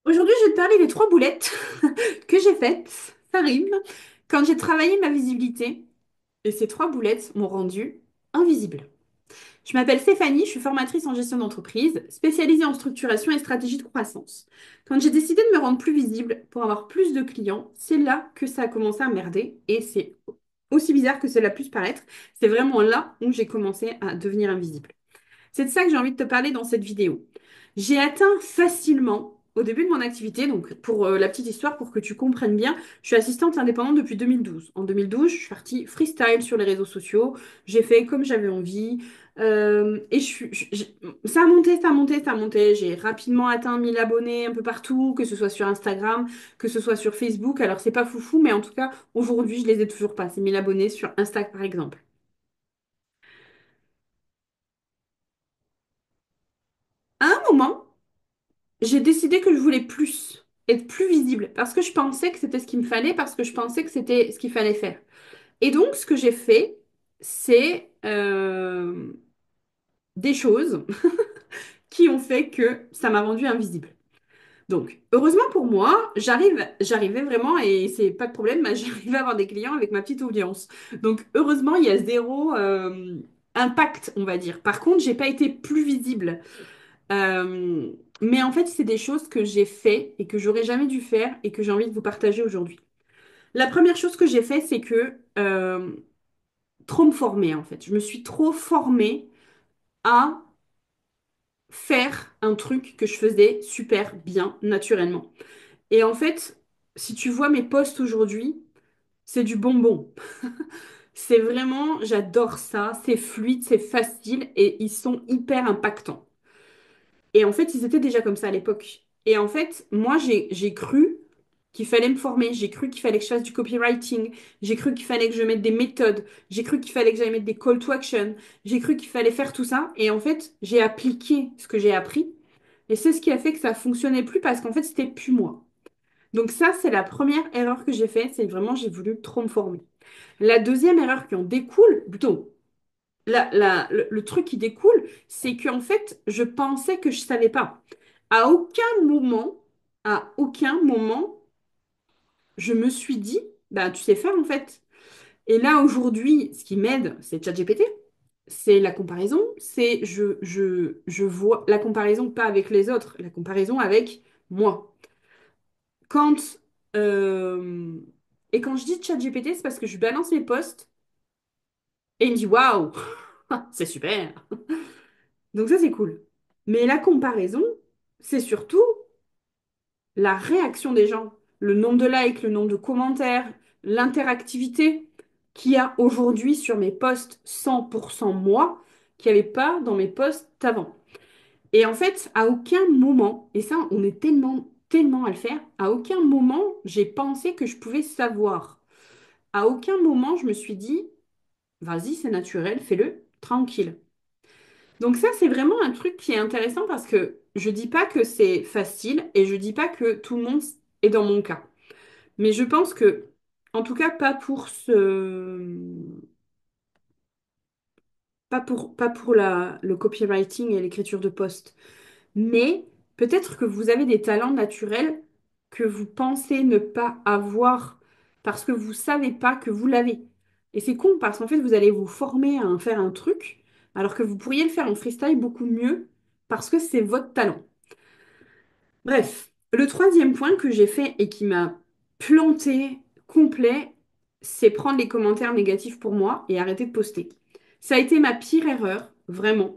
Aujourd'hui, je vais te parler des trois boulettes que j'ai faites, ça rime, quand j'ai travaillé ma visibilité. Et ces trois boulettes m'ont rendue invisible. Je m'appelle Stéphanie, je suis formatrice en gestion d'entreprise, spécialisée en structuration et stratégie de croissance. Quand j'ai décidé de me rendre plus visible pour avoir plus de clients, c'est là que ça a commencé à merder. Et c'est aussi bizarre que cela puisse paraître, c'est vraiment là où j'ai commencé à devenir invisible. C'est de ça que j'ai envie de te parler dans cette vidéo. J'ai atteint facilement, au début de mon activité, donc pour la petite histoire, pour que tu comprennes bien, je suis assistante indépendante depuis 2012. En 2012, je suis partie freestyle sur les réseaux sociaux, j'ai fait comme j'avais envie, et ça a monté, ça a monté, ça a monté. J'ai rapidement atteint 1000 abonnés un peu partout, que ce soit sur Instagram, que ce soit sur Facebook. Alors c'est pas foufou, mais en tout cas, aujourd'hui, je les ai toujours pas, ces 1000 abonnés sur Insta par exemple. À un moment, j'ai décidé que je voulais plus, être plus visible, parce que je pensais que c'était ce qu'il me fallait, parce que je pensais que c'était ce qu'il fallait faire. Et donc, ce que j'ai fait, c'est des choses qui ont fait que ça m'a rendue invisible. Donc, heureusement pour moi, j'arrivais vraiment, et c'est pas de problème, j'arrivais à avoir des clients avec ma petite audience. Donc, heureusement, il y a zéro impact, on va dire. Par contre, j'ai pas été plus visible. Euh, mais en fait, c'est des choses que j'ai fait et que j'aurais jamais dû faire et que j'ai envie de vous partager aujourd'hui. La première chose que j'ai fait, c'est que trop me former en fait. Je me suis trop formée à faire un truc que je faisais super bien naturellement. Et en fait, si tu vois mes posts aujourd'hui, c'est du bonbon. C'est vraiment, j'adore ça, c'est fluide, c'est facile et ils sont hyper impactants. Et en fait, ils étaient déjà comme ça à l'époque. Et en fait, moi, j'ai cru qu'il fallait me former, j'ai cru qu'il fallait que je fasse du copywriting, j'ai cru qu'il fallait que je mette des méthodes, j'ai cru qu'il fallait que j'aille mettre des call to action, j'ai cru qu'il fallait faire tout ça. Et en fait, j'ai appliqué ce que j'ai appris. Et c'est ce qui a fait que ça fonctionnait plus parce qu'en fait, c'était plus moi. Donc ça, c'est la première erreur que j'ai faite, c'est vraiment j'ai voulu trop me former. La deuxième erreur qui en découle, plutôt, le truc qui découle, c'est qu'en fait, je pensais que je savais pas. À aucun moment, à aucun moment, je me suis dit, bah, tu sais faire en fait. Et là, aujourd'hui, ce qui m'aide, c'est ChatGPT, c'est la comparaison, c'est je vois la comparaison pas avec les autres, la comparaison avec moi. Quand, euh, et quand je dis ChatGPT, c'est parce que je balance mes posts et il me dit, waouh, c'est super. Donc ça, c'est cool. Mais la comparaison, c'est surtout la réaction des gens, le nombre de likes, le nombre de commentaires, l'interactivité qu'il y a aujourd'hui sur mes posts 100% moi, qu'il n'y avait pas dans mes posts avant. Et en fait, à aucun moment, et ça, on est tellement, tellement à le faire, à aucun moment, j'ai pensé que je pouvais savoir. À aucun moment, je me suis dit, vas-y, c'est naturel, fais-le, tranquille. Donc ça, c'est vraiment un truc qui est intéressant parce que je dis pas que c'est facile et je dis pas que tout le monde est dans mon cas. Mais je pense que, en tout cas, pas pour le copywriting et l'écriture de posts. Mais peut-être que vous avez des talents naturels que vous pensez ne pas avoir parce que vous savez pas que vous l'avez. Et c'est con parce qu'en fait, vous allez vous former à en faire un truc alors que vous pourriez le faire en freestyle beaucoup mieux parce que c'est votre talent. Bref, le troisième point que j'ai fait et qui m'a planté complet, c'est prendre les commentaires négatifs pour moi et arrêter de poster. Ça a été ma pire erreur, vraiment,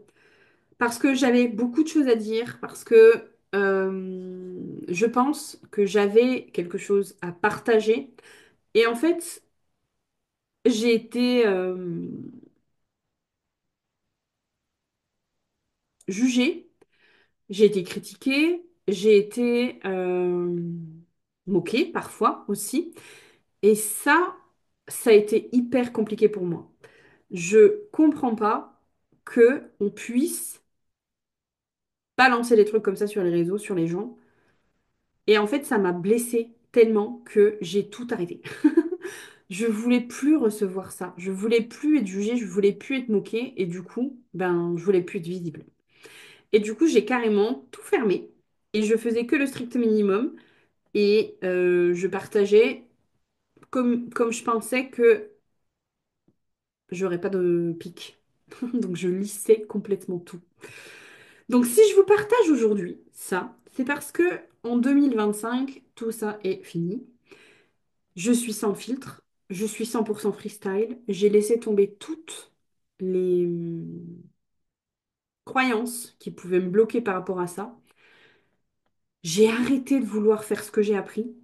parce que j'avais beaucoup de choses à dire, parce que je pense que j'avais quelque chose à partager. Et en fait, j'ai été jugée, j'ai été critiquée, j'ai été moquée parfois aussi. Et ça a été hyper compliqué pour moi. Je comprends pas que on puisse balancer des trucs comme ça sur les réseaux, sur les gens. Et en fait, ça m'a blessée tellement que j'ai tout arrêté. Je voulais plus recevoir ça. Je voulais plus être jugée, je voulais plus être moquée. Et du coup, ben, je voulais plus être visible. Et du coup, j'ai carrément tout fermé. et je faisais que le strict minimum et je partageais comme je pensais que j'aurais pas de pic. Donc je lissais complètement tout. Donc si je vous partage aujourd'hui ça, c'est parce que en 2025, tout ça est fini. Je suis sans filtre, je suis 100% freestyle. J'ai laissé tomber toutes les croyances qui pouvaient me bloquer par rapport à ça. J'ai arrêté de vouloir faire ce que j'ai appris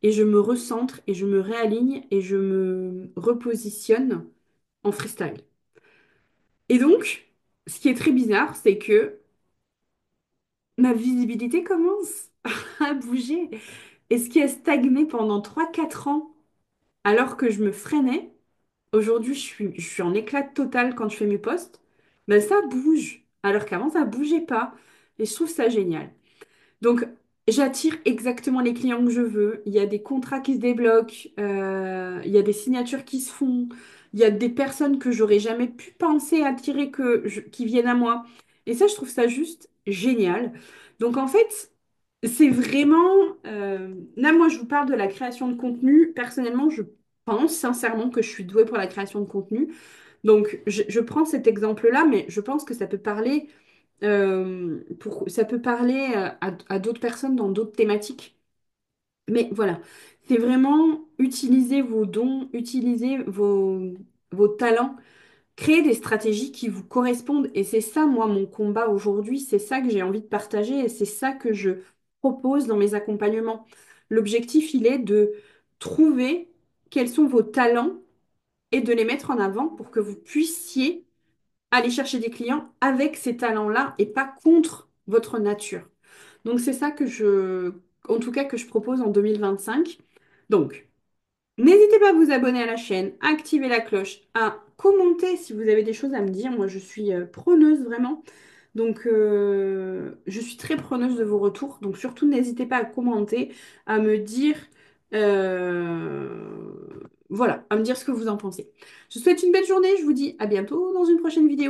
et je me recentre et je me réaligne et je me repositionne en freestyle. Et donc, ce qui est très bizarre, c'est que ma visibilité commence à bouger. Et ce qui a stagné pendant 3 4 ans, alors que je me freinais, aujourd'hui je suis en éclat total quand je fais mes posts, ben ça bouge. Alors qu'avant, ça bougeait pas. Et je trouve ça génial. Donc, j'attire exactement les clients que je veux. Il y a des contrats qui se débloquent, il y a des signatures qui se font, il y a des personnes que j'aurais jamais pu penser attirer qui viennent à moi. Et ça, je trouve ça juste génial. Donc, en fait, c'est vraiment... Là, moi, je vous parle de la création de contenu. Personnellement, je pense sincèrement que je suis douée pour la création de contenu. Donc, je prends cet exemple-là, mais je pense que ça peut parler ça peut parler à d'autres personnes dans d'autres thématiques. Mais voilà, c'est vraiment utiliser vos dons, utiliser vos talents, créer des stratégies qui vous correspondent. Et c'est ça, moi, mon combat aujourd'hui. C'est ça que j'ai envie de partager et c'est ça que je propose dans mes accompagnements. L'objectif, il est de trouver quels sont vos talents et de les mettre en avant pour que vous puissiez aller chercher des clients avec ces talents-là et pas contre votre nature. Donc c'est ça en tout cas, que je propose en 2025. Donc, n'hésitez pas à vous abonner à la chaîne, à activer la cloche, à commenter si vous avez des choses à me dire. Moi, je suis preneuse vraiment. Donc, je suis très preneuse de vos retours. Donc, surtout, n'hésitez pas à commenter, à me dire, voilà, à me dire ce que vous en pensez. Je vous souhaite une belle journée. Je vous dis à bientôt dans une prochaine vidéo.